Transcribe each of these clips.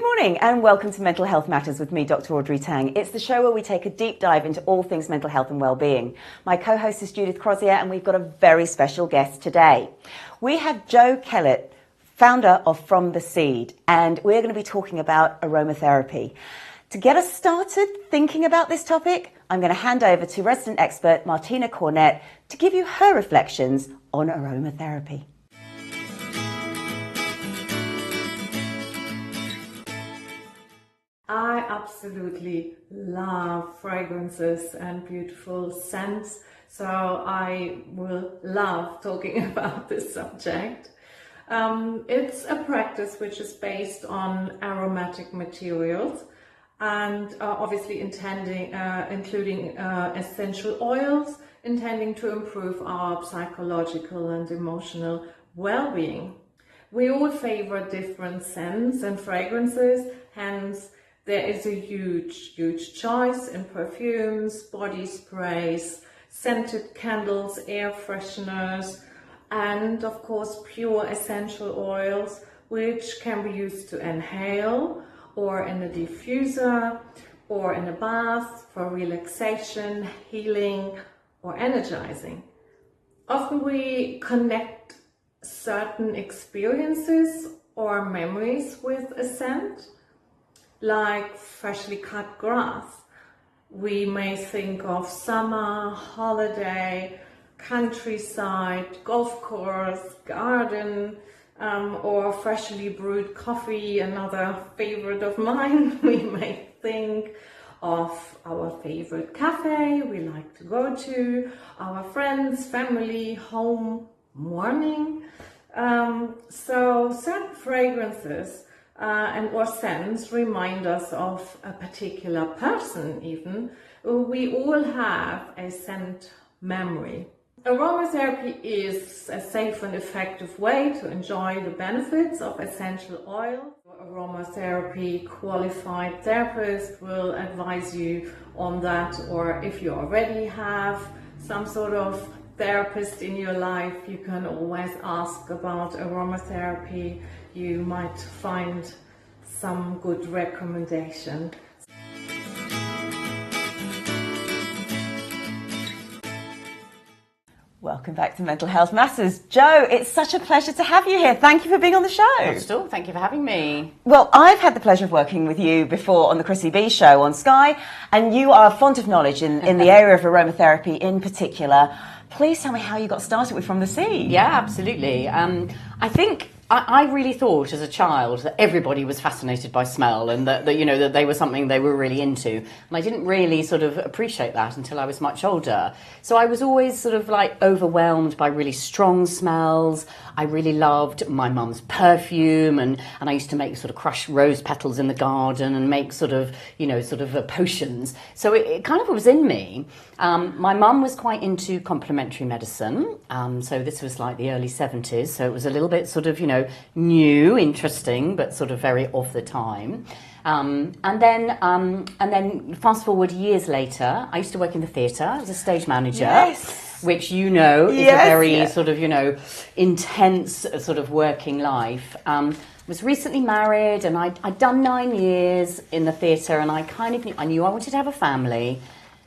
morning and welcome to Mental Health Matters with me, Dr. Audrey Tang. It's the show where we take a deep dive into all things mental health and well-being. My co-host is Judith Crosier and we've got a very special guest today. We have Jo Kellett, founder of From the Seed, and we're going to be talking about aromatherapy. To get us started thinking about this topic, I'm going to hand over to resident expert Martina Kornett to give you her reflections on aromatherapy. I absolutely love fragrances and beautiful scents, so I will love talking about this subject. It's a practice which is based on aromatic materials and obviously including essential oils, intending to improve our psychological and emotional well-being. We all favor different scents and fragrances, hence there is a huge choice in perfumes, body sprays, scented candles, air fresheners, and of course pure essential oils, which can be used to inhale or in a diffuser or in a bath for relaxation, healing, or energizing. Often we connect certain experiences or memories with a scent, like freshly cut grass. We may think of summer, holiday, countryside, golf course, garden, or freshly brewed coffee, another favorite of mine. We may think of our favorite cafe we like to go to, our friends, family, home, morning. So certain fragrances and or scents remind us of a particular person even. We all have a scent memory. Aromatherapy is a safe and effective way to enjoy the benefits of essential oil. Aromatherapy qualified therapist will advise you on that, or if you already have some sort of therapist in your life, you can always ask about aromatherapy. You might find some good recommendation. Welcome back to Mental Health Matters. Jo, it's such a pleasure to have you here. Thank you for being on the show. Not at all. Thank you for having me. Well, I've had the pleasure of working with you before on the Crosier show on Sky, and you are a font of knowledge in the area of aromatherapy in particular. Please tell me how you got started with From the Seed. Yeah, absolutely. I think I really thought as a child that everybody was fascinated by smell and that they were something they were really into. And I didn't really sort of appreciate that until I was much older. So I was always sort of like overwhelmed by really strong smells. I really loved my mum's perfume and I used to make sort of crushed rose petals in the garden and make sort of potions. So it kind of was in me. My mum was quite into complementary medicine. So this was like the early 70s. So it was a little bit sort of, new, interesting, but sort of very of the time. And then fast forward years later, I used to work in the theatre as a stage manager. Yes. Which is a very sort of, intense sort of working life. Was recently married and I'd done 9 years in the theatre and I knew I wanted to have a family.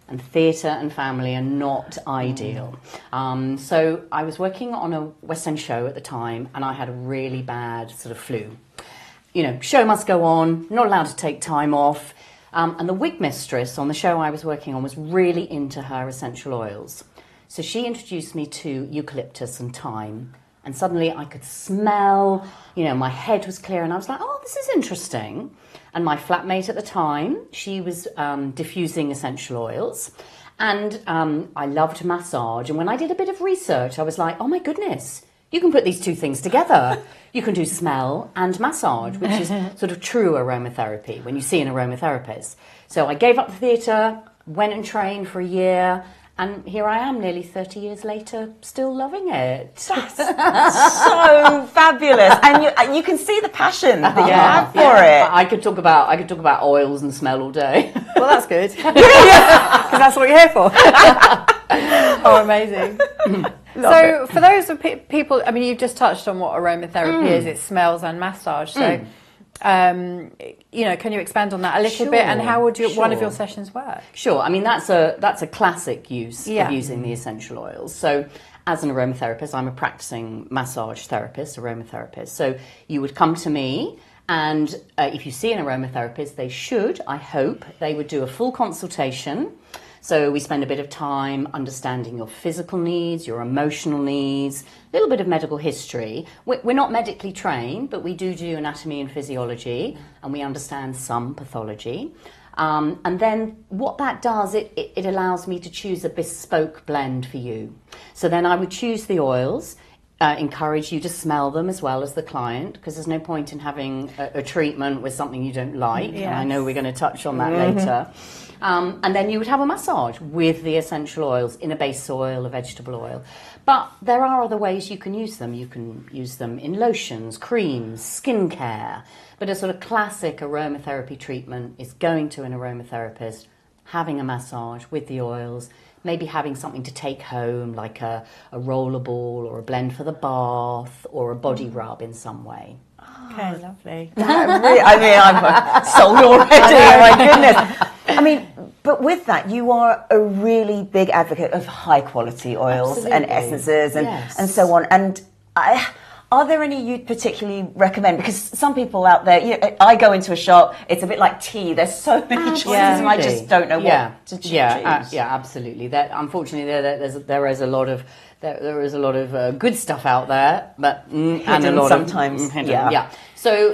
And theatre and family are not ideal. So I was working on a West End show at the time and I had a really bad sort of flu. Show must go on, not allowed to take time off. And the wig mistress on the show I was working on was really into her essential oils. So she introduced me to eucalyptus and thyme. And suddenly I could smell, my head was clear and I was like, oh, this is interesting. And my flatmate at the time, she was diffusing essential oils. And I loved massage. And when I did a bit of research, I was like, oh my goodness, you can put these two things together. You can do smell and massage, which is sort of true aromatherapy when you see an aromatherapist. So I gave up the theatre, went and trained for a year. And here I am, nearly 30 years later, still loving it. That's so fabulous, and you can see the passion that you have for it. I could talk about oils and smell all day. Well, that's good, because that's what you're here for. Oh, amazing. So, for those of people, I mean, you've just touched on what aromatherapy is. It smells and massage. So, can you expand on that a little bit? And how would one of your sessions work? Sure. I mean, that's a classic use of using the essential oils. So as an aromatherapist, I'm a practicing massage therapist, aromatherapist. So you would come to me, and if you see an aromatherapist, I hope, they would do a full consultation. So we spend a bit of time understanding your physical needs, your emotional needs, a little bit of medical history. We're not medically trained, but we do anatomy and physiology, and we understand some pathology. And then what that does, it allows me to choose a bespoke blend for you. So then I would choose the oils, encourage you to smell them as well as the client, because there's no point in having a treatment with something you don't like. Yes. And I know we're going to touch on that later. And then you would have a massage with the essential oils in a base oil, a vegetable oil. But there are other ways you can use them. You can use them in lotions, creams, skincare. But a sort of classic aromatherapy treatment is going to an aromatherapist, having a massage with the oils, maybe having something to take home, like a rollerball or a blend for the bath or a body rub in some way. Okay, lovely. I'm sold already. Oh my goodness. I mean, but with that, you are a really big advocate of high quality oils and essences and so on. And are there any you'd particularly recommend? Because some people out there, I go into a shop, it's a bit like tea. There's so many choices, and I just don't know what to choose. Yeah, absolutely. Unfortunately, there is a lot of good stuff out there, but and a lot sometimes hidden. So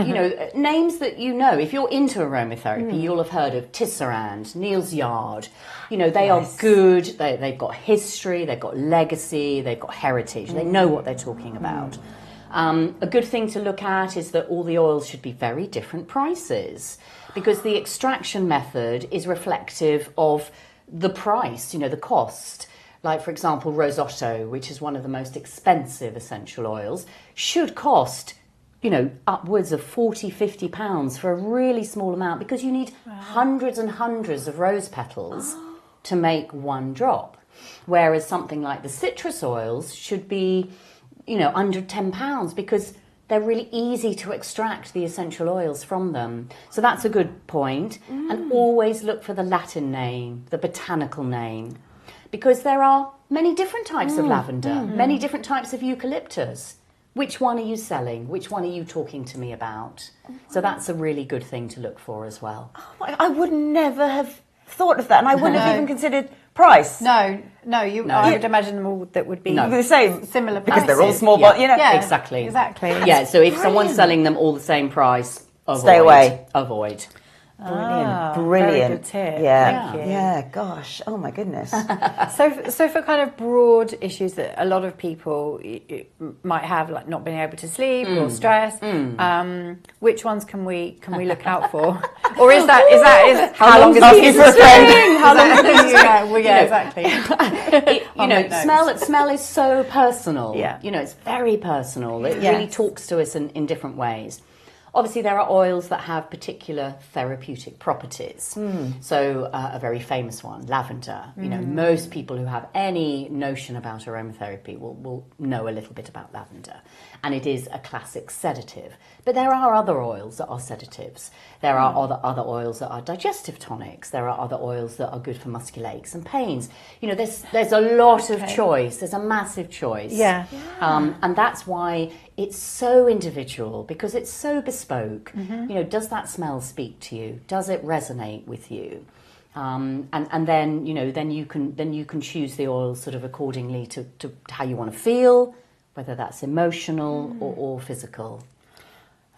names that if you're into aromatherapy, you'll have heard of Tisserand, Niels Yard. They are good. They've got history, they've got legacy, they've got heritage. They know what they're talking about. A good thing to look at is that all the oils should be very different prices, because the extraction method is reflective of the price, the cost. Like, for example, Rosotto, which is one of the most expensive essential oils, should cost, upwards of £40-50 for a really small amount, because you need hundreds and hundreds of rose petals to make one drop. Whereas something like the citrus oils should be, under £10, because they're really easy to extract the essential oils from them. So that's a good point. And always look for the Latin name, the botanical name, because there are many different types of lavender, many different types of eucalyptus. Which one are you selling? Which one are you talking to me about? So that's a really good thing to look for as well. Oh, I would never have thought of that, and I wouldn't have even considered price. No. I would imagine them all that would be the same, similar because prices. they're all small, but exactly. Yeah, so if someone's selling them all the same price, stay away. Avoid. Brilliant. Very good tip. Yeah. Thank you. Yeah, gosh. Oh my goodness. So for kind of broad issues that a lot of people might have, like not being able to sleep or stress, which ones can we look out for? Or is how long is this piece of string? How long is this? Exactly. Smell is so personal. Yeah. It's very personal. It really talks to us in different ways. Obviously, there are oils that have particular therapeutic properties. So a very famous one, lavender. Most people who have any notion about aromatherapy will know a little bit about lavender. And it is a classic sedative. But there are other oils that are sedatives. There are other oils that are digestive tonics. There are other oils that are good for muscular aches and pains. There's a lot of choice. There's a massive choice. Yeah. And that's why it's so individual, because it's so bespoke. Does that smell speak to you? Does it resonate with you? And then then you can choose the oil sort of accordingly to how you want to feel, whether that's emotional or physical.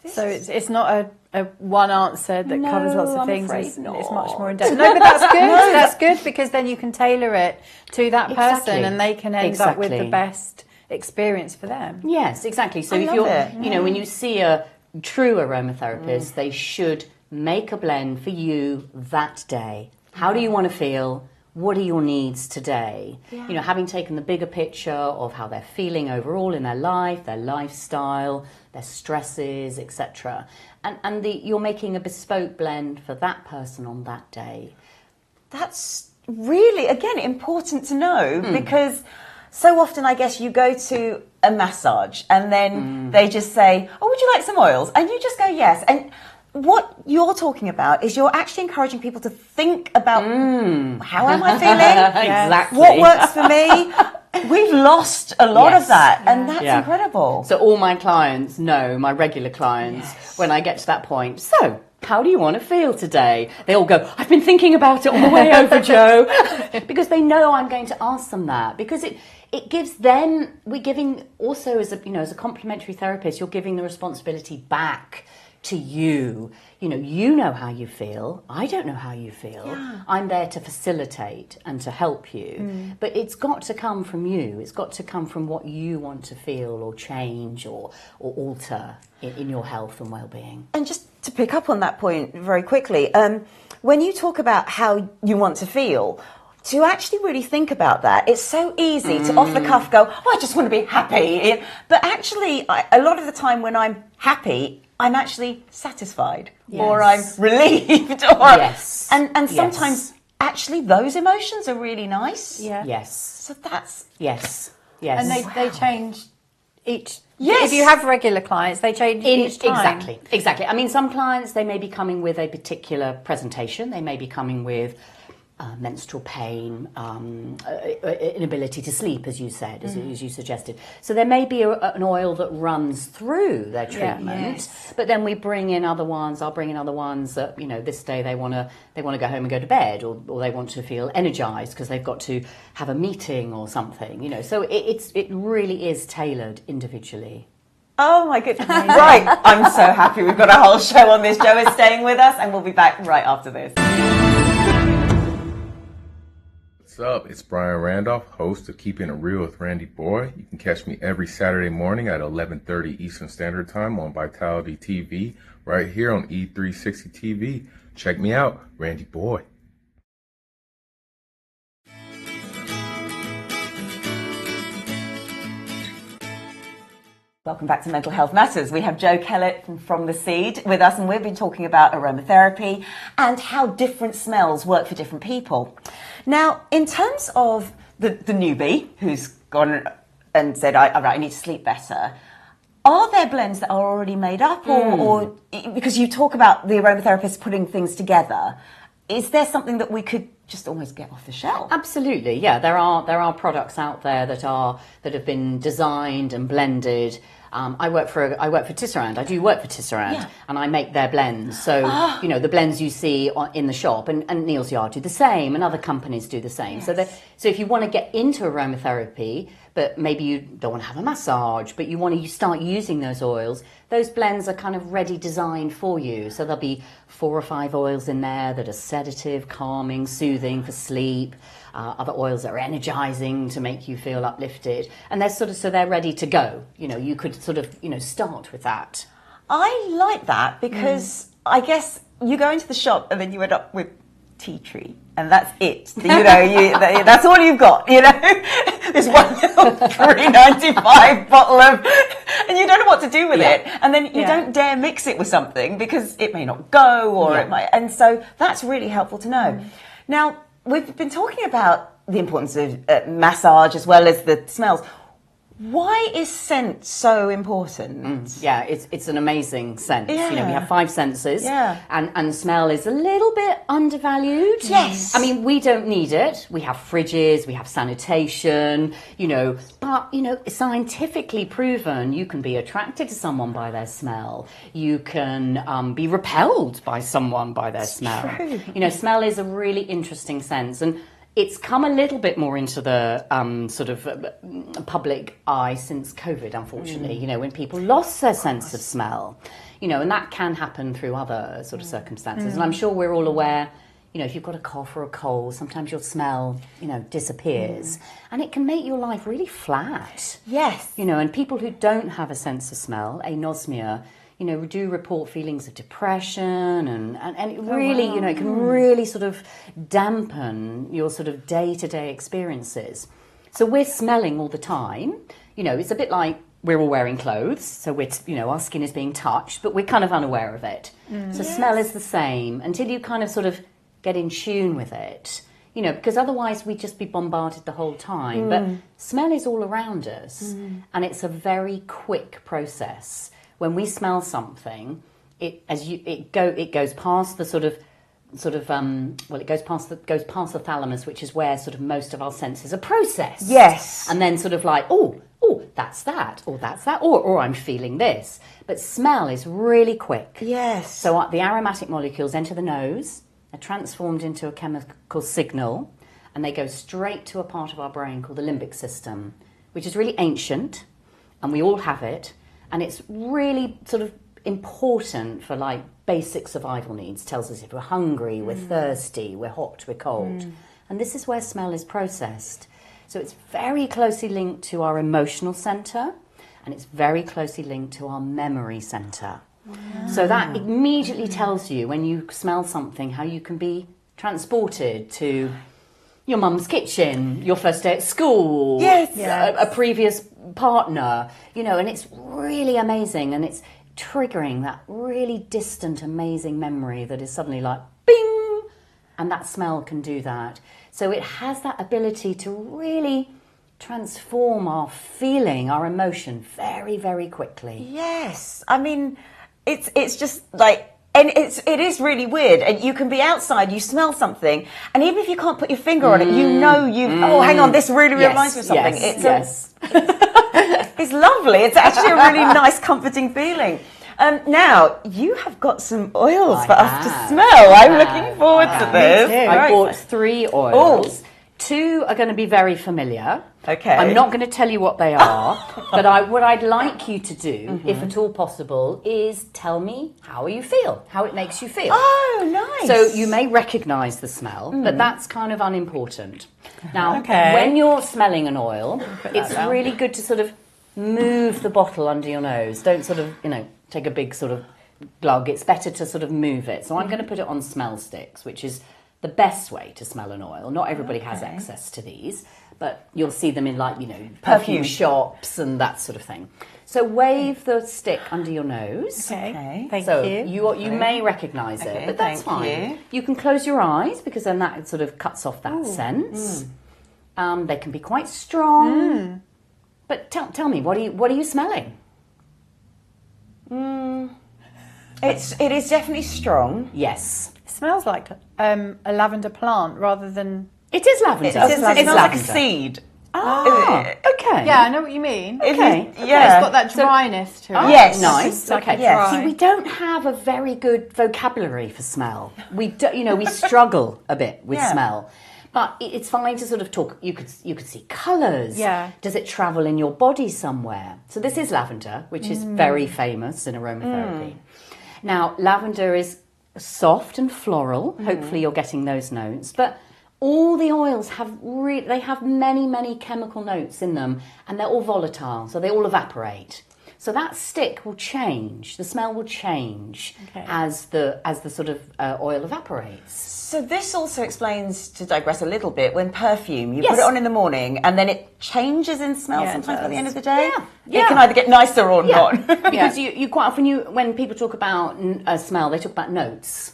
So it's not a one answer that covers lots of I'm things. afraid It's not. much more in depth. No, but that's good. That's good, because then you can tailor it to that Exactly. person, and they can end up with the best experience for them. Yes, exactly. So if when you see a true aromatherapist, they should make a blend for you that day. How do you want to feel? What are your needs today? Having taken the bigger picture of how they're feeling overall in their life, their lifestyle, their stresses, etc. And you're making a bespoke blend for that person on that day. That's really, again, important to know, because so often, I guess, you go to a massage and then they just say, oh, would you like some oils? And you just go, yes. And what you're talking about is you're actually encouraging people to think about how am I feeling? Exactly. What works for me? We've lost a lot of that, and that's incredible. So all my clients know, my regular clients, when I get to that point, so how do you want to feel today? They all go, I've been thinking about it on the way over, Jo. Because they know I'm going to ask them that. Because it gives them, we're giving also as a complementary therapist, you're giving the responsibility back to you. You know how you feel. I don't know how you feel. Yeah. I'm there to facilitate and to help you. But it's got to come from you. It's got to come from what you want to feel or change or alter in your health and well-being. And just to pick up on that point very quickly, when you talk about how you want to feel, to actually really think about that, it's so easy to off the cuff go, I just want to be happy. But actually, a lot of the time when I'm happy, I'm actually satisfied or I'm relieved. And sometimes actually those emotions are really nice. Yeah. Yes. So that's... Yes. And they change each... Yes. If you have regular clients, they change each time. Exactly. I mean, some clients, they may be coming with a particular presentation. They may be coming with menstrual pain, inability to sleep, as you said, as you suggested. So there may be an oil that runs through their treatment, but then we bring in other ones. I'll bring in other ones that this day they want to go home and go to bed, or they want to feel energized because they've got to have a meeting or something. So it really is tailored individually. Oh my goodness! Right, I'm so happy we've got a whole show on this. Jo is staying with us, and we'll be back right after this. What's up? It's Brian Randolph, host of Keeping It Real with Randy Boy. You can catch me every Saturday morning at 11:30 Eastern Standard Time on Vitality TV, right here on E360 TV. Check me out, Randy Boy. Welcome back to Mental Health Matters. We have Jo Kellett from The Seed with us, and we've been talking about aromatherapy and how different smells work for different people. Now, in terms of the newbie who's gone and said, I need to sleep better, are there blends that are already made up, or because you talk about the aromatherapist putting things together, is there something that we could just almost get off the shelf? Absolutely, yeah. There are products out there that have been designed and blended. I work for Tisserand. I do work for Tisserand, and I make their blends. So the blends you see in the shop, and Neil's Yard do the same, and other companies do the same. Yes. So if you want to get into aromatherapy, but maybe you don't want to have a massage, but you want to start using those oils, those blends are kind of ready designed for you. So there'll be 4 or 5 oils in there that are sedative, calming, soothing for sleep. Other oils that are energizing to make you feel uplifted, and they're ready to go. You could start with that. I like that because I guess you go into the shop and then you end up with tea tree, and that's it. That's all you've got. This one little $3.95 bottle of, and you don't know what to do with it, and then you don't dare mix it with something because it may not go, or it might. And so that's really helpful to know. Now, we've been talking about the importance of massage as well as the smells. Why is scent so important? It's an amazing sense. Yeah. We have 5 senses, and smell is a little bit undervalued. Yes. I mean, we don't need it. We have fridges, we have sanitation, but, it's scientifically proven you can be attracted to someone by their smell. You can be repelled by someone by their smell. True. Smell is a really interesting sense, and it's come a little bit more into the public eye since COVID, unfortunately, when people lost their sense of smell, and that can happen through other sort of circumstances. And I'm sure we're all aware, if you've got a cough or a cold, sometimes your smell, disappears. And it can make your life really flat. Yes. And people who don't have a sense of smell, anosmia, do report feelings of depression and it really, it can really sort of dampen your sort of day-to-day experiences. So we're smelling all the time. It's a bit like we're all wearing clothes, so our skin is being touched, but we're kind of unaware of it. So smell is the same until you kind of sort of get in tune with it. Because otherwise we'd just be bombarded the whole time. But smell is all around us, and it's a very quick process. When we smell something, it goes past the it goes past the thalamus, which is where sort of most of our senses are processed. Yes. And then sort of like, oh, that's that, or that's that, or I'm feeling this. But smell is really quick. Yes. So the aromatic molecules enter the nose, are transformed into a chemical signal, and they go straight to a part of our brain called the limbic system, which is really ancient, and we all have it, and it's really sort of important for like basic survival needs. Tells us if we're hungry, we're thirsty, we're hot, we're cold. And this is where smell is processed. So it's very closely linked to our emotional centre, and it's very closely linked to our memory centre. Wow. So that immediately tells you, when you smell something, how you can be transported to your mum's kitchen, your first day at school, a previous partner, and it's really amazing, and it's triggering that really distant, amazing memory that is suddenly like, bing, and that smell can do that. So it has that ability to really transform our feeling, our emotion very, very quickly. Yes. I mean, it's just like, and it is really weird. And you can be outside, you smell something, and even if you can't put your finger on it, oh, hang on, this really reminds me of something. It's lovely. It's actually a really nice, comforting feeling. Now, you have got some oils for us to smell. I'm looking forward to this. I bought 3 oils. Ooh. 2 are going to be very familiar. Okay. I'm not going to tell you what they are, but what I'd like you to do, if at all possible, is tell me how you feel, how it makes you feel. Oh, nice. So you may recognise the smell, but that's kind of unimportant. Now, when you're smelling an oil, it's really good to sort of move the bottle under your nose. Don't sort of, take a big sort of glug. It's better to sort of move it. So I'm going to put it on smell sticks, which is the best way to smell an oil. Not everybody has access to these, but you'll see them in perfume shops and that sort of thing. So wave the stick under your nose. Okay. Thank you. You may recognise it, but that's fine. You can close your eyes because then that sort of cuts off that sense. They can be quite strong. But tell me, what are you smelling? It is definitely strong. Yes. It smells like a lavender plant rather than... It is lavender. It smells like a seed. Oh, okay. Yeah, I know what you mean. Okay. It's got that dryness to it. Yes. Nice. Okay. Yes. See, we don't have a very good vocabulary for smell. We we struggle a bit with smell. But it's fine to sort of talk. You could see colours. Yeah. Does it travel in your body somewhere? So this is lavender, which is very famous in aromatherapy. Now, lavender is soft and floral. Hopefully you're getting those notes. But all the oils have many, many chemical notes in them, and they're all volatile, so they all evaporate. So that stick will change. The smell will change as the sort of oil evaporates. So this also explains, to digress a little bit, when perfume, you put it on in the morning and then it changes in smell sometimes by the end of the day. It can either get nicer or not. Because you quite often, when people talk about a smell, they talk about notes.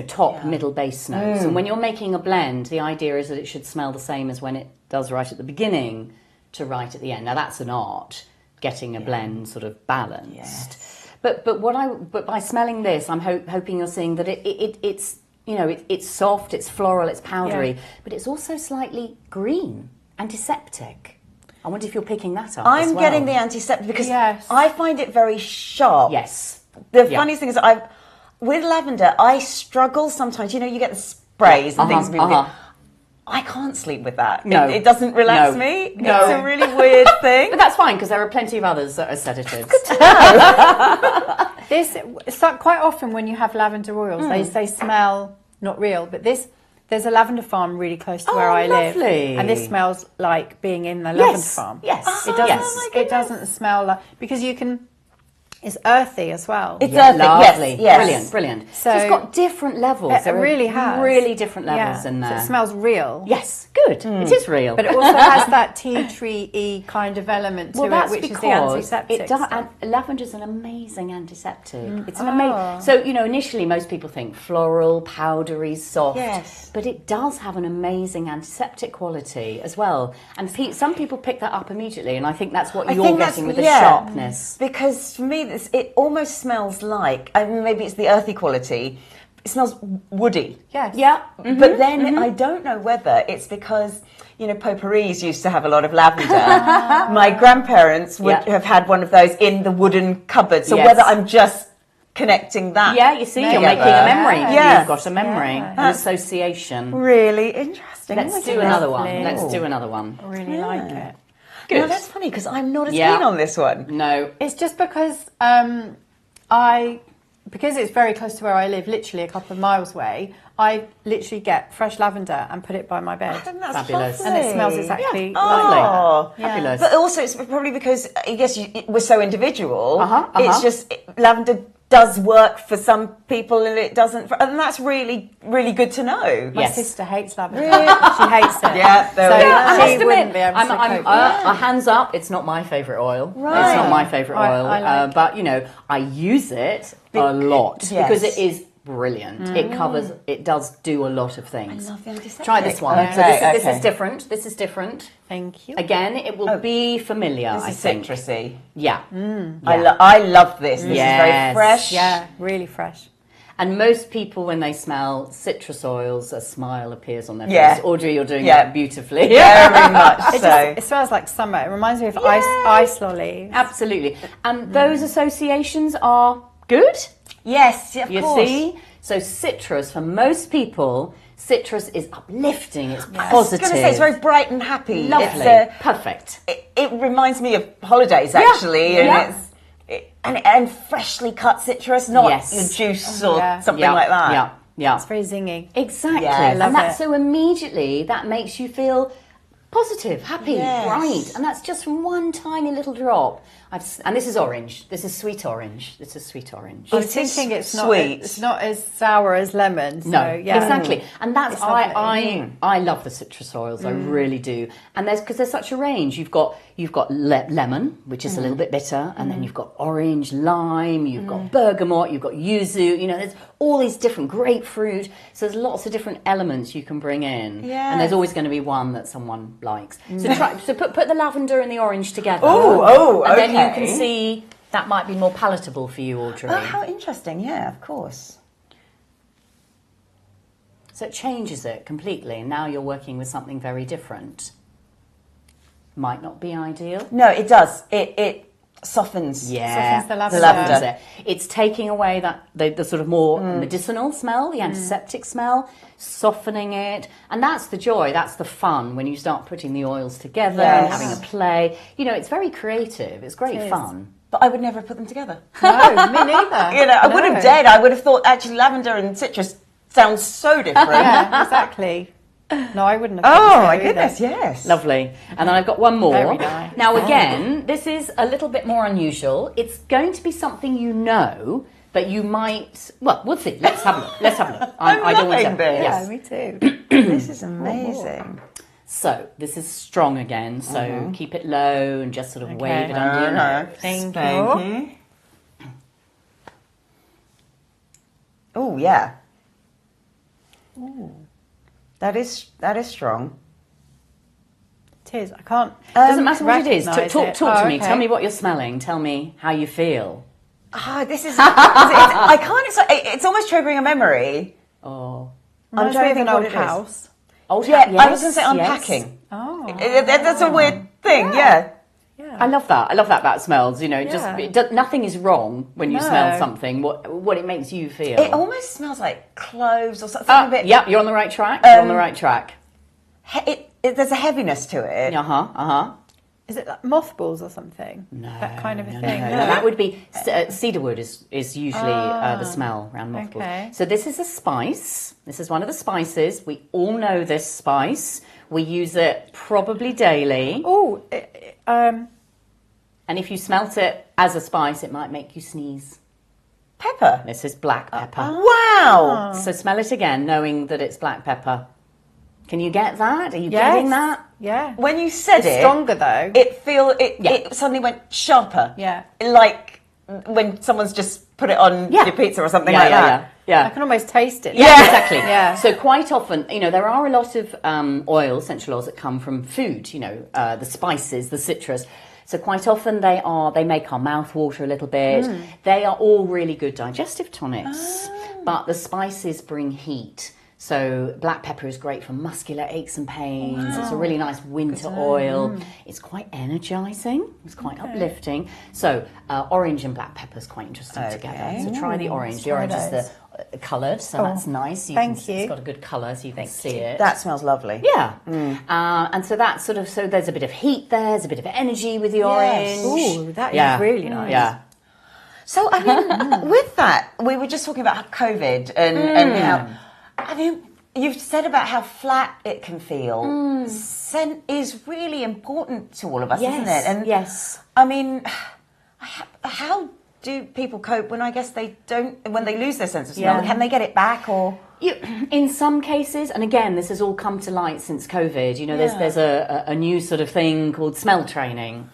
Top, middle, base notes. And when you're making a blend, the idea is that it should smell the same as when it does right at the beginning to right at the end. Now that's an art, getting a blend sort of balanced. Yes. But by smelling this, I'm hoping you're seeing that it's it's soft, it's floral, it's powdery, but it's also slightly green, antiseptic. I wonder if you're picking that up. I'm getting the antiseptic because I find it very sharp. Yes. The funniest thing is with lavender, I struggle sometimes. You get the sprays and things. I can't sleep with that. No. It doesn't relax me. No. It's a really weird thing. But that's fine because there are plenty of others that are sedatives. Good to know. Quite often when you have lavender oils, they smell not real, but there's a lavender farm really close to where I live, and this smells like being in the lavender farm. Yes, it doesn't smell like, because you can. It's earthy as well. It's earthy, lovely. Yes. Brilliant. So it's got different levels. It really has. Really different levels in there. So it smells real. Yes, good. It is real. But it also has that tea tree-y kind of element to it, which is the antiseptic. It does. And lavender's an amazing antiseptic. It's an amazing. So initially most people think floral, powdery, soft. Yes. But it does have an amazing antiseptic quality as well. And some people pick that up immediately, and I think that's what you're getting with the sharpness. Because for me, this, it almost smells like, maybe it's the earthy quality, it smells woody. Yes. Yeah. But then I don't know whether it's because, potpourris used to have a lot of lavender. My grandparents would have had one of those in the wooden cupboard. So whether I'm just connecting that. Yeah, you see, you're making a memory. Yeah. You've got a memory, an association. Really interesting. Let's do another one. Let's do another one. I really like it. Good. No, that's funny because I'm not as keen on this one. No. It's just because because it's very close to where I live, literally a couple of miles away, I literally get fresh lavender and put it by my bed. And that's Fabulous. lovely. And it smells exactly Lovely. Oh, Fabulous. But also, it's probably because I guess we're so individual. It's just lavender does work for some people and it doesn't. And that's really, really good to know. My Yes. sister hates lavender. She hates it. Yeah, there we go. I She must wouldn't admit, be able to cope. hands up, it's not my favourite oil. Right. It's not my favourite oil. I like but, I use it a lot because yes. it is brilliant. It does do a lot of things. I love the antiseptic. Try this one. Okay, So this okay. is different. This is different. Thank you. Again, it will be familiar, I This is think. citrusy. Yeah. I love this. This is very Yes. fresh. Yeah, really fresh. And most people, when they smell citrus oils, a smile appears on their Yeah. face. Audrey, you're doing Yeah. that beautifully. Very much so. It smells like summer. It reminds me of ice lollies. Absolutely. And those associations are good. Yes, of You course. see? So citrus, for most people, citrus is uplifting, it's I was positive. going to say, it's very bright and happy. lovely. It's, Perfect. it reminds me of holidays, actually. And Yeah. and freshly cut citrus, not Yes. your juice or Yeah. something like that. Yeah. It's very zingy. Exactly. Yeah, I and love that's it. so immediately that makes you feel positive, happy, Yes. bright. And that's just from one tiny little drop. And this is orange. This is sweet orange. This is sweet orange. I was It is thinking it's not sweet. it's not as sour as lemon. So, No, yeah. exactly, and that's It's lovely. I love the citrus oils. I really do, and there's such a range. You've got lemon, which is a little bit bitter, and then you've got orange, lime, you've got bergamot, you've got yuzu. There's all these different grapefruit. So there's lots of different elements you can bring in, and there's always going to be one that someone likes. So put the lavender and the orange together. And then you can see. That might be more palatable for you, Audrey. Oh, how interesting. Yeah, of course. So it changes it completely, and now you're working with something very different. Might not be ideal. No, it does. It softens. Yeah, Softens the lavender. softens it. It's taking away the sort of more medicinal smell, the antiseptic smell, softening it, and that's the joy. That's the fun when you start putting the oils together and having a play. It's very creative. It's great fun. But I would never have put them together. No, me neither. I would have dared. I would have thought actually lavender and citrus sounds so different. Yeah, exactly. No, I wouldn't have. Oh thought so my either. goodness, yes. Lovely. And then I've got one more. Very nice. Now again, this is a little bit more unusual. It's going to be something you know, but you might. Well, we'll see. Let's have a look. I don't want to. loving this. Yeah, Yes. me too. This is amazing. So this is strong again. So keep it low and just sort of wave it Okay. under your nose. Thank you. Oh yeah. Ooh. That is strong. It is. I can't. Doesn't matter what it is. recognise Talk it. to Oh, me. okay. Tell me what you're smelling. Tell me how you feel. This is. I can't. It's almost triggering a memory. Oh. I'm Reminds trying me to of think an what old it is. house. Old Yeah, yes, I was going to say yes. unpacking. Oh. That's a weird thing. Yeah. Yeah. I love that. I love that about smells. Yeah. Nothing is wrong when you No. smell something. What it makes you feel. It almost smells like cloves or something a bit. Yeah, you're on the right track. You're on the right track. There's a heaviness to it. Is it like mothballs or something? No, That kind of a no, thing. no. That would be cedarwood is usually the smell around mothballs. Okay. So this is a spice. This is one of the spices. We all know this spice. We use it probably daily. Oh, And if you smelt it as a spice, it might make you sneeze. Pepper. This is black pepper. Wow. So smell it again, knowing that it's black pepper. Can you get that? Are you getting that? Yeah. When you said It's it, stronger though. it suddenly went sharper. Yeah. Like when someone's just put it on your pizza or something like that. I can almost taste it. Yeah, exactly. Yeah. So quite often, there are a lot of essential oils that come from food, the spices, the citrus. So quite often they make our mouth water a little bit. They are all really good digestive tonics, but the spices bring heat. So black pepper is great for muscular aches and pains. It's a really nice winter oil. It's quite energizing. It's quite uplifting. So orange and black pepper is quite interesting together. So try the orange. The orange is the coloured, so that's nice. Thank you. It's got a good colour, so you can see it. That smells lovely. Yeah. And so that's sort of, so there's a bit of heat there, there's a bit of energy with the orange. Ooh, that is really nice. Yeah. So, I mean, with that, we were just talking about COVID and how, I mean, you've said about how flat it can feel. Scent is really important to all of us, isn't it? And yes. I mean, how do people cope when I guess they don't, when they lose their sense of smell? Can they get it back or? In some cases, and again, this has all come to light since COVID, you know, there's a new sort of thing called smell training.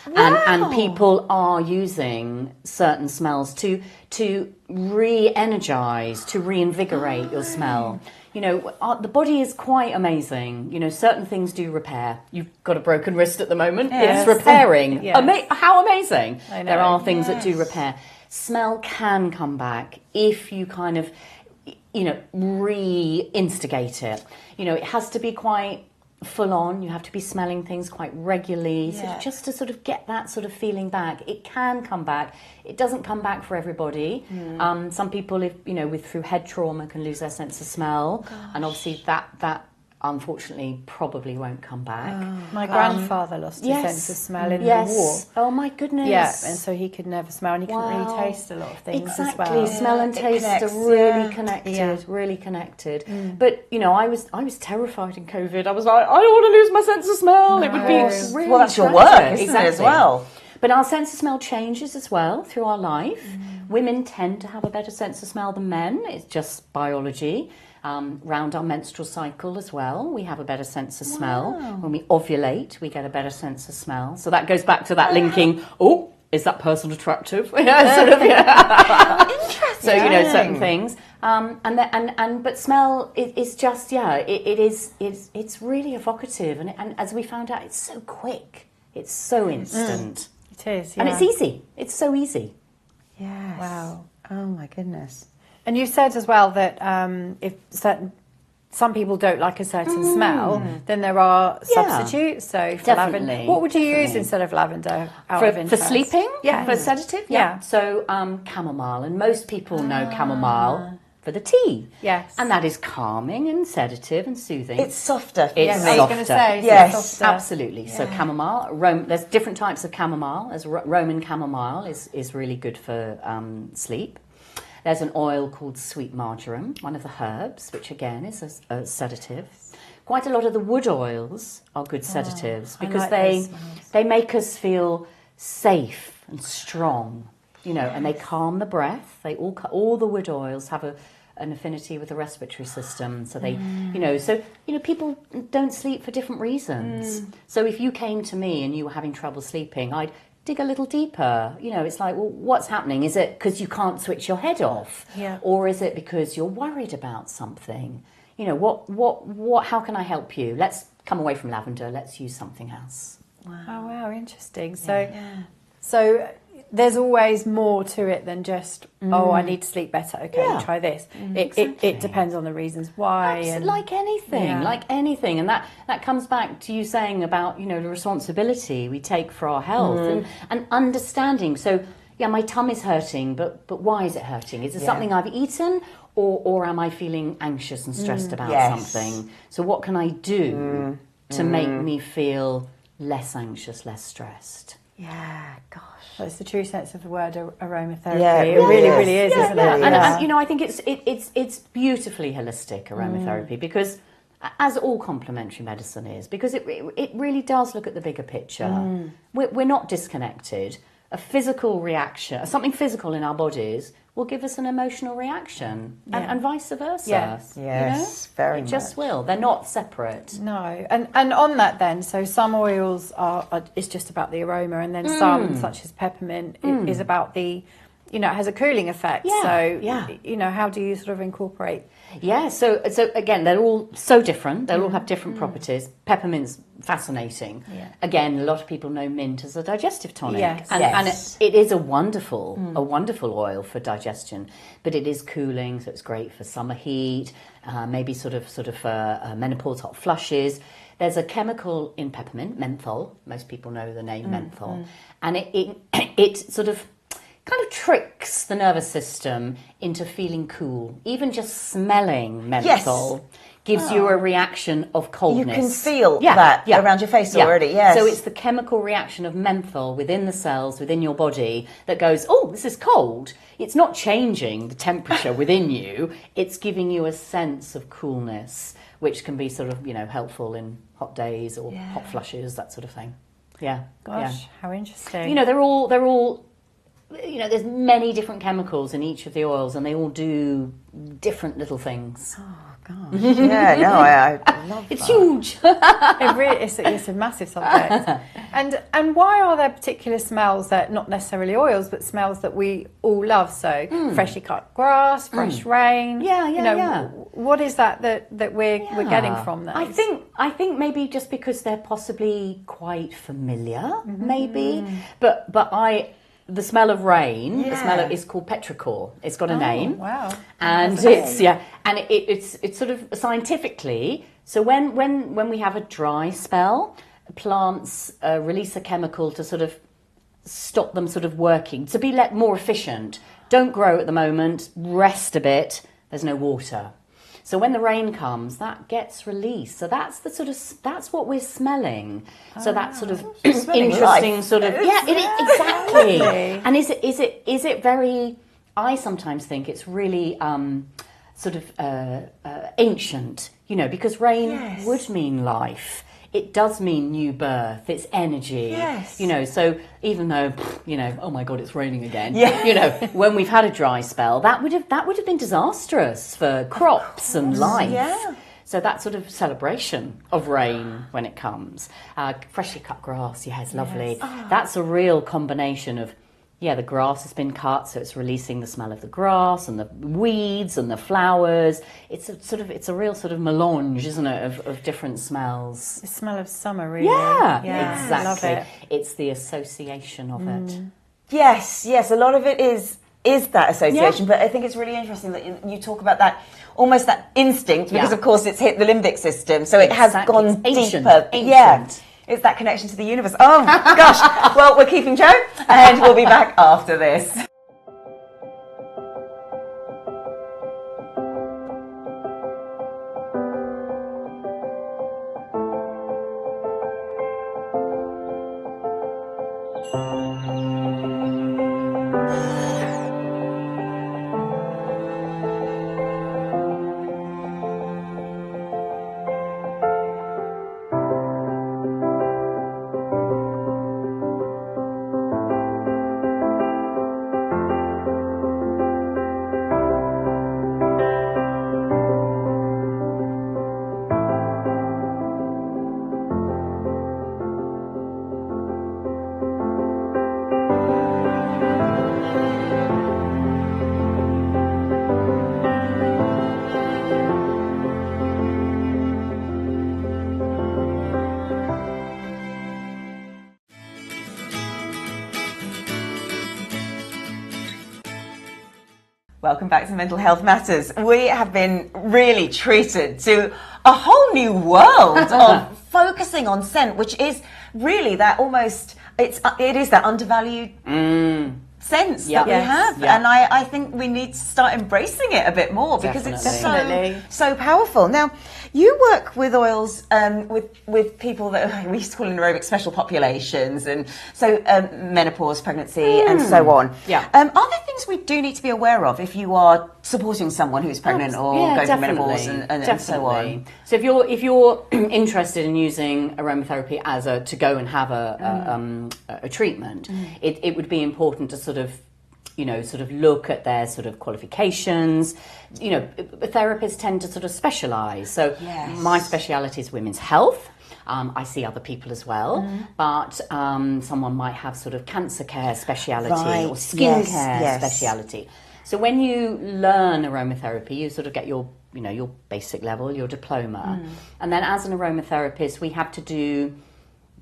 Wow. And people are using certain smells to re-energize, to reinvigorate your smell. You know, the body is quite amazing. You know, certain things do repair. You've got a broken wrist at the moment. Yes. It's repairing. Yes. How amazing. I know. There are things that do repair. Smell can come back if you kind of, you know, re-instigate it. You know, it has to be quite full on. You have to be smelling things quite regularly, sort of just to sort of get that sort of feeling back. It can come back. It doesn't come back for everybody. Some people, if you know, through head trauma, can lose their sense of smell, and obviously that unfortunately probably won't come back. My grandfather lost his sense of smell in the war. Oh my goodness. Yeah, and so he could never smell, and he couldn't really taste a lot of things as well. Smell and taste are really connected, really connected. But you know, I was terrified in COVID. I was like, I don't want to lose my sense of smell. It would be really well, that's your work, isn't it, as well? But our sense of smell changes as well through our life. Women tend to have a better sense of smell than men. It's just biology. Round our menstrual cycle as well, we have a better sense of smell. When we ovulate, we get a better sense of smell. So that goes back to that linking, is that person attractive? Sort of, Interesting. So, you know, certain things. But smell is just, it's really evocative. And as we found out, it's so quick. It's so instant. It is, And it's easy. It's so easy. Yes. Wow. Oh my goodness. And you said as well that if some people don't like a certain smell, then there are substitutes. So for lavender, what would you use instead of lavender? For sleeping? Yeah. For sedative? Yeah. So chamomile, and most people know chamomile for the tea. Yes. And that is calming and sedative and soothing. It's softer. It's I was going to say, yes, absolutely. Yeah. So chamomile, there's different types of chamomile. There's Roman chamomile is really good for sleep. There's an oil called sweet marjoram, one of the herbs, which again is a sedative. Quite a lot of the wood oils are good sedatives because they make us feel safe and strong, you know, and they calm the breath. They all the wood oils have an affinity with the respiratory system, so they, people don't sleep for different reasons. So if you came to me and you were having trouble sleeping, I'd dig a little deeper. You know, it's like, well, what's happening? Is it because you can't switch your head off? Yeah. Or is it because you're worried about something? You know, what, how can I help you? Let's come away from lavender. Let's use something else. Wow. Oh, wow, interesting. So there's always more to it than just, I need to sleep better. Okay, try this. It depends on the reasons why. Like anything. And that comes back to you saying about, you know, the responsibility we take for our health and understanding. So, my tummy's hurting, but why is it hurting? Is it something I've eaten or am I feeling anxious and stressed about something? So what can I do to make me feel less anxious, less stressed? Yeah, gosh. Well, it's the true sense of the word aromatherapy. Yeah, it really is, isn't it? And you know, I think it's beautifully holistic aromatherapy because, as all complementary medicine is, because it really does look at the bigger picture. We're not disconnected. A physical reaction, something physical in our bodies, will give us an emotional reaction, and vice versa. Yes, very much. It just will. They're not separate. No, and on that then, so some oils are it's just about the aroma, and then some, such as peppermint, is about the you know, it has a cooling effect. Yeah, So, yeah. you know, how do you sort of incorporate? Yeah, so again, they're all so different. They'll all have different properties. Peppermint's fascinating. Yeah. Again, a lot of people know mint as a digestive tonic. Yes. And it is a wonderful oil for digestion, but it is cooling, so it's great for summer heat, maybe sort of for menopause, hot flushes. There's a chemical in peppermint, menthol. Most people know the name menthol. And it sort of kind of tricks the nervous system into feeling cool. Even just smelling menthol gives you a reaction of coldness. You can feel that around your face already, yes. So it's the chemical reaction of menthol within the cells, within your body, that goes, oh, this is cold. It's not changing the temperature within you. It's giving you a sense of coolness, which can be sort of, you know, helpful in hot days or hot flushes, that sort of thing. Yeah. Gosh, how interesting. You know, they're all, you know, there's many different chemicals in each of the oils, and they all do different little things. Oh, gosh. Yeah, no, I love It's that. huge. It's a massive subject. And why are there particular smells that, not necessarily oils, but smells that we all love? So freshly cut grass, fresh rain. Yeah, you know, yeah. What is that we're getting from those? I think maybe just because they're possibly quite familiar, maybe. But the smell of rain, the smell of, is called petrichor. It's got a name. Wow. And it's sort of scientifically. So when we have a dry spell, plants release a chemical to sort of stop them sort of working, to be more efficient. Don't grow at the moment, rest a bit, there's no water. So when the rain comes, that gets released. So that's what we're smelling. So that sort of interesting life. sort of exactly. And is it very? I sometimes think it's really sort of ancient, you know, because rain would mean life. It does mean new birth. It's energy. Yes. You know, so even though, you know, oh my God, it's raining again. Yeah. You know, when we've had a dry spell, that would have been disastrous for crops and life. Yeah. So that sort of celebration of rain when it comes. Freshly cut grass, it's lovely. Yes. That's a real combination of, the grass has been cut, so it's releasing the smell of the grass and the weeds and the flowers. It's a real sort of melange, isn't it, of different smells. The smell of summer, really. Yeah, exactly. Love it. It's the association of it. Yes, a lot of it is that association, but I think it's really interesting that you talk about that, almost that instinct, because of course it's hit the limbic system, so it has gone deeper. Ancient. Yeah. It's that connection to the universe. Oh, gosh. Well, we're keeping Jo, and we'll be back after this. Welcome back to Mental Health Matters. We have been really treated to a whole new world of focusing on scent, which is really that almost, it is that undervalued sense that we have. And I think we need to start embracing it a bit more because it's so powerful. Now, you work with oils with people that we used to call in aerobic special populations, and so menopause, pregnancy, and so on. Yeah. Are there things we do need to be aware of if you are supporting someone who's pregnant or going through menopause and so on? So if you're interested in using aromatherapy as to go and have a treatment, it would be important to sort of look at their sort of qualifications. You know, therapists tend to sort of specialise. So my speciality is women's health. I see other people as well, but someone might have sort of cancer care speciality or skin care speciality. So when you learn aromatherapy, you sort of get your basic level, your diploma, and then as an aromatherapist, we have to do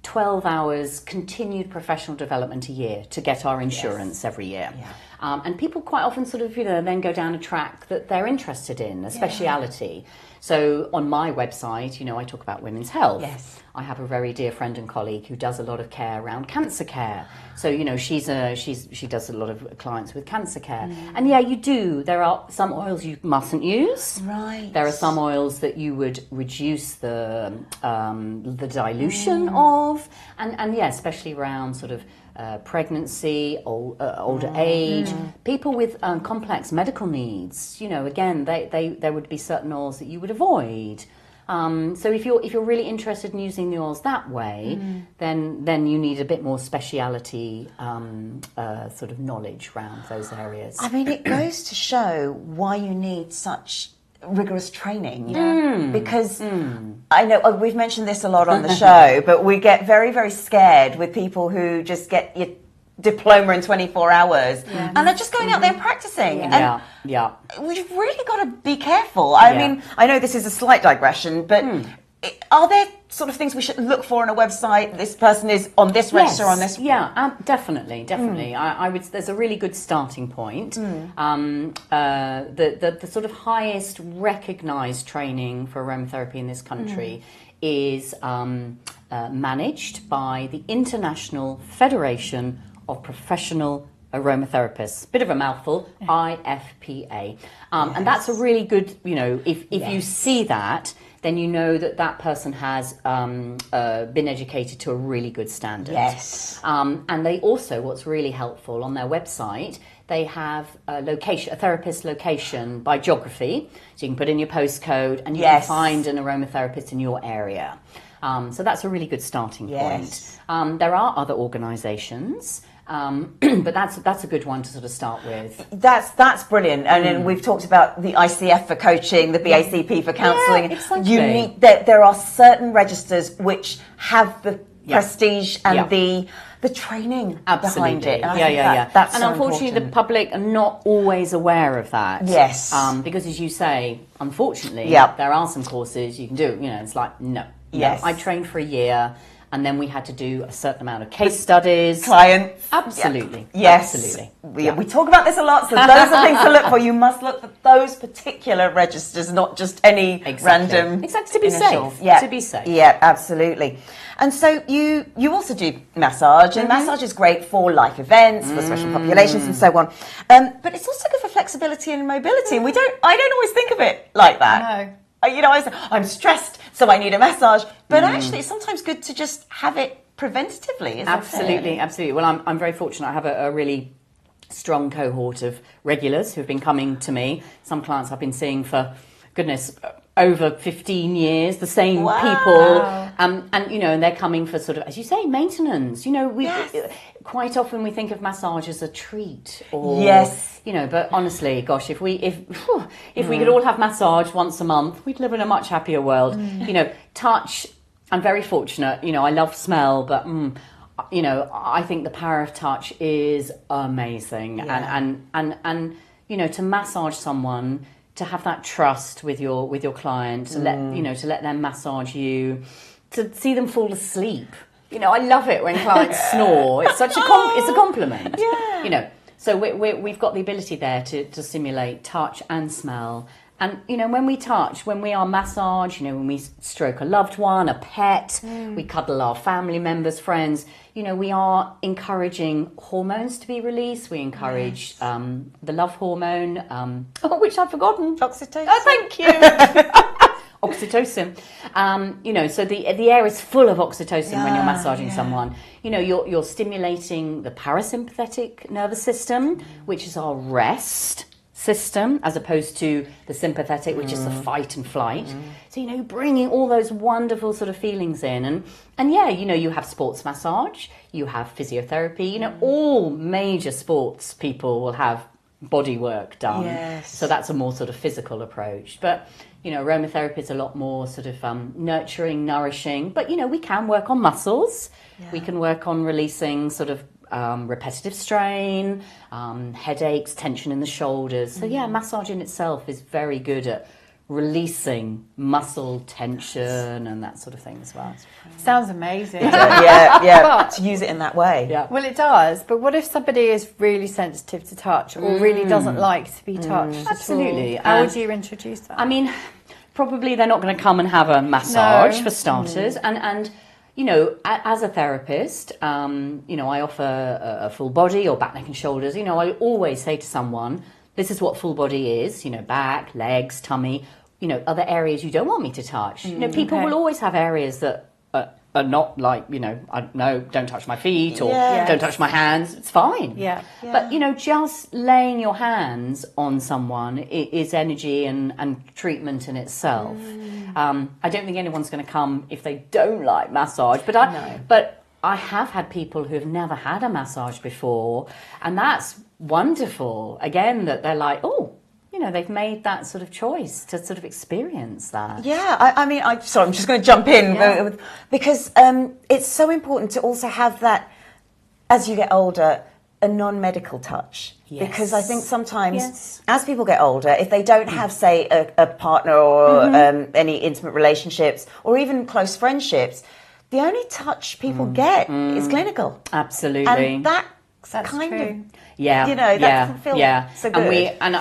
12 hours continued professional development a year to get our insurance every year. And people quite often sort of, then go down a track that they're interested in, a speciality. So on my website, I talk about women's health. Yes. I have a very dear friend and colleague who does a lot of care around cancer care. So, she does a lot of clients with cancer care. And you do. There are some oils you mustn't use. Right. There are some oils that you would reduce the dilution of. And especially around sort of pregnancy, older age, people with complex medical needs. Again, there would be certain oils that you would avoid. So if you're really interested in using the oils that way, then you need a bit more speciality sort of knowledge around those areas. I mean, it goes to show why you need such rigorous training, because I know we've mentioned this a lot on the show, but we get very, very scared with people who just get your diploma in 24 hours and they're just going out there and practicing. And we've really got to be careful. I mean, I know this is a slight digression, but are there sort of things we should look for on a website? This person is on this register, on this. Yeah, definitely. I would. There's a really good starting point. The sort of highest recognised training for aromatherapy in this country is managed by the International Federation of Professional Aromatherapists. Bit of a mouthful, IFPA. And that's a really good. If you see that, then you know that person has been educated to a really good standard. Yes. And they also, what's really helpful on their website, they have a therapist location by geography. So you can put in your postcode and you can find an aromatherapist in your area. So that's a really good starting point. There are other organisations. But that's a good one to sort of start with. That's brilliant. And then we've talked about the ICF for coaching, the BACP for counselling. Exactly. There are certain registers which have the prestige and the training behind it. And that's and so unfortunately, important. the public are not always aware of that. Yes. Because as you say, unfortunately, there are some courses you can do. It's like no. I trained for a year. And then we had to do a certain amount of case studies. Clients. Absolutely. Yes. Absolutely. We talk about this a lot, so those are things to look for. You must look for those particular registers, not just any random. Exactly. To be initial. safe. To be safe. Yeah, absolutely. And so you also do massage, and massage is great for life events, for special populations and so on. But it's also good for flexibility and mobility, and I don't always think of it like that. No. I'm stressed, so I need a massage. But actually, it's sometimes good to just have it preventatively. Absolutely. Well, I'm very fortunate. I have a really strong cohort of regulars who've been coming to me. Some clients I've been seeing for, goodness, over 15 years, the same people. And they're coming for sort of, as you say, maintenance. Quite often we think of massage as a treat or but honestly, gosh, if we could all have massage once a month, we'd live in a much happier world. Touch, I'm very fortunate, I love smell, but I think the power of touch is amazing. And to massage someone, to have that trust with your client, to let them massage you, to see them fall asleep. I love it when clients snore. It's such it's a compliment. So we've got the ability there to simulate touch and smell. And, when we touch, when we are massage, when we stroke a loved one, a pet, we cuddle our family members, friends, we are encouraging hormones to be released. We encourage the love hormone, which I've forgotten. Oxytocin. Oh, thank you. Oxytocin. So the air is full of oxytocin when you're massaging someone. You're stimulating the parasympathetic nervous system, which is our rest system, as opposed to the sympathetic, which is the fight and flight. So, bringing all those wonderful sort of feelings in. And you have sports massage, you have physiotherapy, all major sports people will have body work done. Yes. So that's a more sort of physical approach. But, you know, aromatherapy is a lot more sort of nurturing, nourishing. But, you know, we can work on muscles. Yeah. We can work on releasing sort of repetitive strain, headaches, tension in the shoulders. So, yeah, massage in itself is very good at releasing muscle tension and that sort of thing as well. Sounds amazing. But to use it in that way. Yeah. Well, it does. But what if somebody is really sensitive to touch or really doesn't like to be touched? Absolutely. How would you introduce that? I mean, probably they're not going to come and have a massage No. for starters. And you know, as a therapist, you know, I offer a full body or back, neck and shoulders. You know, I always say to someone, this is what full body is, you know, back, legs, tummy, you know, other areas you don't want me to touch. You know, people will always have areas that are not like, you know, I don't know, don't touch my feet or don't touch my hands. It's fine. Yeah. But, you know, just laying your hands on someone is energy and treatment in itself. I don't think anyone's going to come if they don't like massage. But I have had people who have never had a massage before, and that's wonderful. Again, that they're like, oh, you know, they've made that sort of choice to sort of experience that. Yeah, I mean, sorry, I'm just going to jump in because it's so important to also have that, as you get older, a non-medical touch. Yes. Because I think sometimes as people get older, if they don't have, say, a partner or any intimate relationships or even close friendships, the only touch people get is clinical. Absolutely. And that's kind true. of... Yeah, you know, that doesn't feel so good. And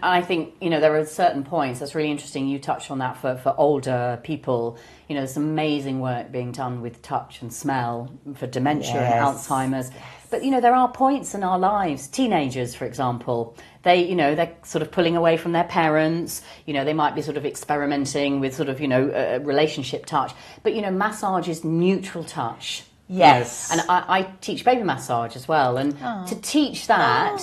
I think, you know, there are certain points that's really interesting. You touched on that for older people. You know, there's amazing work being done with touch and smell for dementia and Alzheimer's. But, you know, there are points in our lives. Teenagers, for example, they're sort of pulling away from their parents. You know, they might be sort of experimenting with sort of, you know, relationship touch. But, you know, massage is neutral touch. Yes. You know, and I teach baby massage as well. And to teach that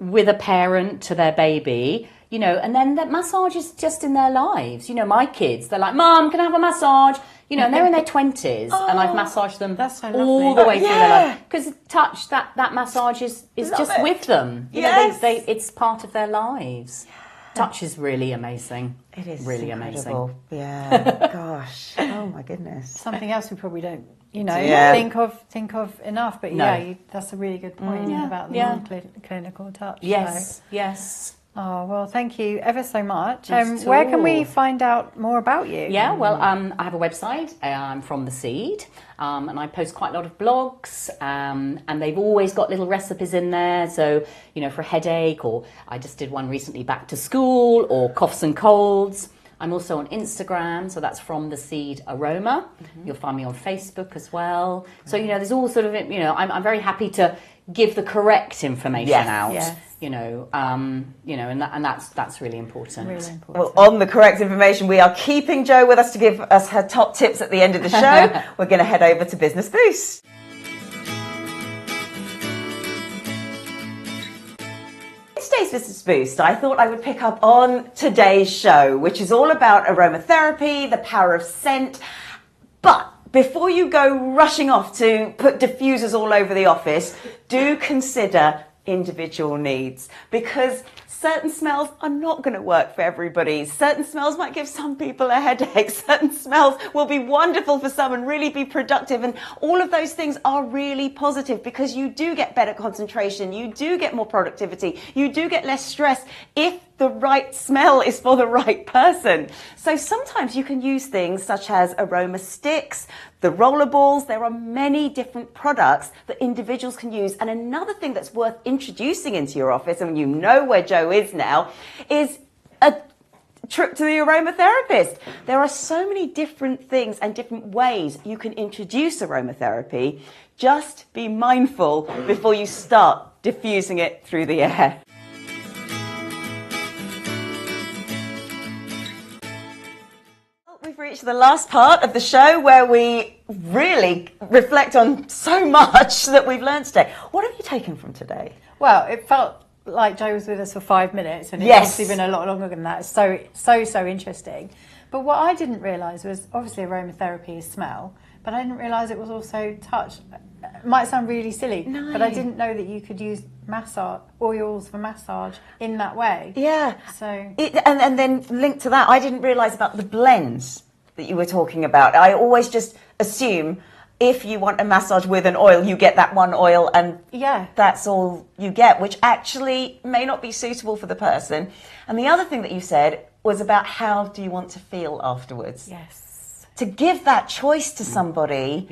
with a parent to their baby, you know, and then that massage is just in their lives. You know, my kids, they're like, Mum, can I have a massage? You know, and they're in their 20s and I've massaged them all the way through their life. Because touch, that massage is just with them. You know, it's part of their lives. Touch is really amazing. It is really incredible. amazing. Yeah. Gosh. Oh my goodness. Something else we probably don't, you know, think of enough. But that's a really good point about the non-clinical touch. Yes. So. Yes. Oh, well, thank you ever so much. Not at Where can all. we find out more about you? Yeah, well, I have a website. I'm from The Seed, and I post quite a lot of blogs, and they've always got little recipes in there. So, you know, for a headache, or I just did one recently, back to school, or coughs and colds. I'm also on Instagram, so that's From The Seed Aroma. You'll find me on Facebook as well. So, you know, there's all sort of, you know, I'm very happy to give the correct information out. Yes. You know, and that's really important. Really important. Well, on the correct information, we are keeping Jo with us to give us her top tips at the end of the show. We're going to head over to Business Boost. Today's Business Boost, I thought I would pick up on today's show, which is all about aromatherapy, the power of scent. But before you go rushing off to put diffusers all over the office, do consider individual needs, because certain smells are not going to work for everybody. Certain smells might give some people a headache. Certain smells will be wonderful for some and really be productive. And all of those things are really positive, because you do get better concentration. You do get more productivity. You do get less stress if the right smell is for the right person. So sometimes you can use things such as aroma sticks, the roller balls. There are many different products that individuals can use. And another thing that's worth introducing into your office, and you know where Jo is now, is a trip to the aromatherapist. There are so many different things and different ways you can introduce aromatherapy. Just be mindful before you start diffusing it through the air. We've reached the last part of the show where we really reflect on so much that we've learned today. What have you taken from today? Well, it felt like Jo was with us for 5 minutes, and it's obviously been a lot longer than that. It's so interesting. But what I didn't realise was, obviously aromatherapy is smell, but I didn't realise it was also touch. It might sound really silly, but I didn't know that you could use oils for massage in that way. Yeah. So and then linked to that, I didn't realise about the blends that you were talking about. I always just assume if you want a massage with an oil, you get that one oil and that's all you get, which actually may not be suitable for the person. And the other thing that you said was about how do you want to feel afterwards. yes, To give that choice to somebody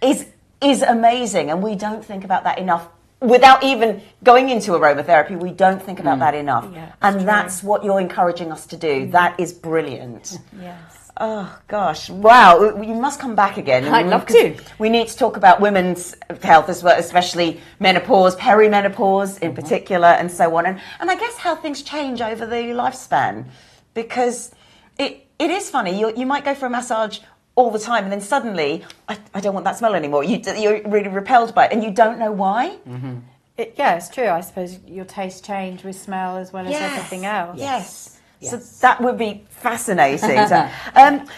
is amazing, and we don't think about that enough. Without even going into aromatherapy, we don't think about that enough. Yeah, and that's what you're encouraging us to do. That is brilliant. yes. Oh, gosh. Wow. You must come back again. I'd love to. We need to talk about women's health as well, especially menopause, perimenopause in particular, and so on. And I guess how things change over the lifespan. Because it is funny. You might go for a massage all the time, and then suddenly, I don't want that smell anymore. You're really repelled by it, and you don't know why. Mm-hmm. It's true. I suppose your taste change with smell as well as everything else. Yes. Yes. So that would be fascinating.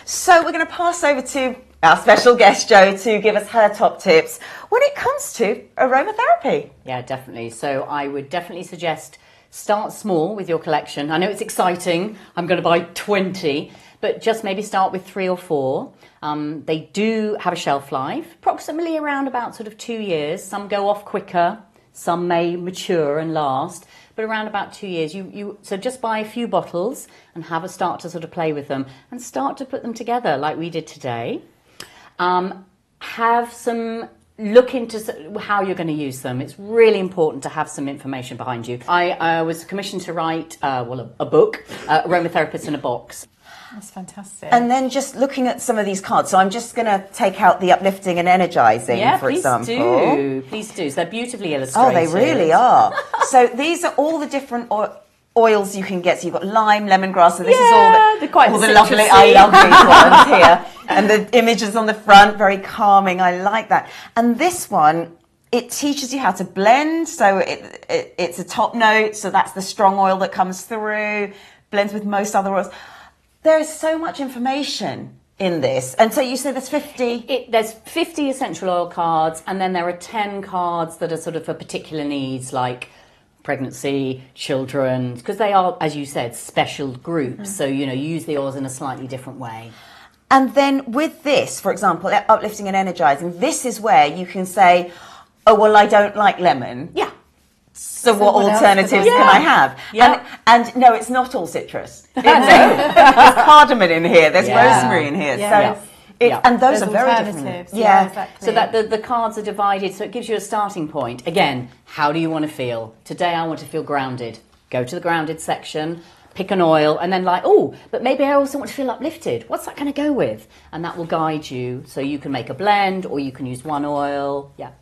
So we're going to pass over to our special guest, Jo, to give us her top tips when it comes to aromatherapy. Yeah, definitely. So I would definitely suggest start small with your collection. I know it's exciting. I'm going to buy 20, but just maybe start with 3 or 4. They do have a shelf life, approximately around about sort of 2 years. Some go off quicker, some may mature and last, but around about 2 years. So just buy a few bottles and have a start to sort of play with them and start to put them together like we did today. Have some look into how you're going to use them. It's really important to have some information behind you. I was commissioned to write a book, Aromatherapist in a Box. That's fantastic. And then just looking at some of these cards. So I'm just going to take out the uplifting and energizing, for example. Please do. So they're beautifully illustrated. Oh, they really are. So these are all the different oils you can get. So you've got lime, lemongrass. So this is all the lovely. I love these ones here. And the images on the front, very calming. I like that. And this one, it teaches you how to blend. So it's a top note. So that's the strong oil that comes through. Blends with most other oils. There's so much information in this. And so you say there's 50? There's 50 essential oil cards, and then there are 10 cards that are sort of for particular needs, like pregnancy, children, because they are, as you said, special groups. So, use the oils in a slightly different way. And then with this, for example, uplifting and energizing, this is where you can say, oh, well, I don't like lemon. Yeah. So what alternatives can I have? Yeah. And no, it's not all citrus. There's cardamom in here. There's rosemary in here. Yeah. So and those are very different. Exactly. So that the cards are divided, so it gives you a starting point. Again, how do you want to feel? Today I want to feel grounded. Go to the grounded section, pick an oil, and then but maybe I also want to feel uplifted. What's that going to go with? And that will guide you, so you can make a blend, or you can use one oil. Yeah.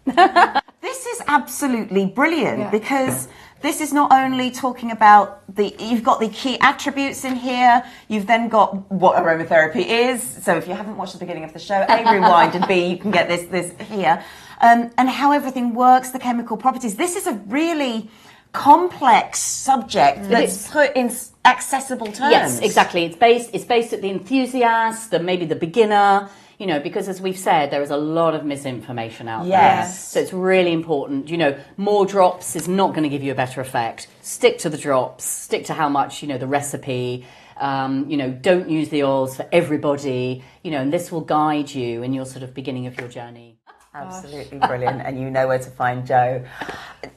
This is absolutely brilliant because this is not only talking about you've got the key attributes in here, you've then got what aromatherapy is. So if you haven't watched the beginning of the show, A, rewind, and B, you can get this here. And how everything works, the chemical properties. This is a really complex subject that's put in accessible terms. Yes, exactly. It's based at the enthusiast, maybe the beginner. Because as we've said, there is a lot of misinformation out there. So it's really important. More drops is not going to give you a better effect. Stick to the drops. Stick to how much, the recipe. Don't use the oils for everybody. And this will guide you in your sort of beginning of your journey. Absolutely brilliant. And you know where to find Jo.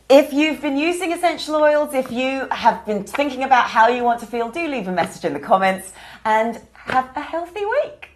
If you've been using essential oils, if you have been thinking about how you want to feel, do leave a message in the comments and have a healthy week.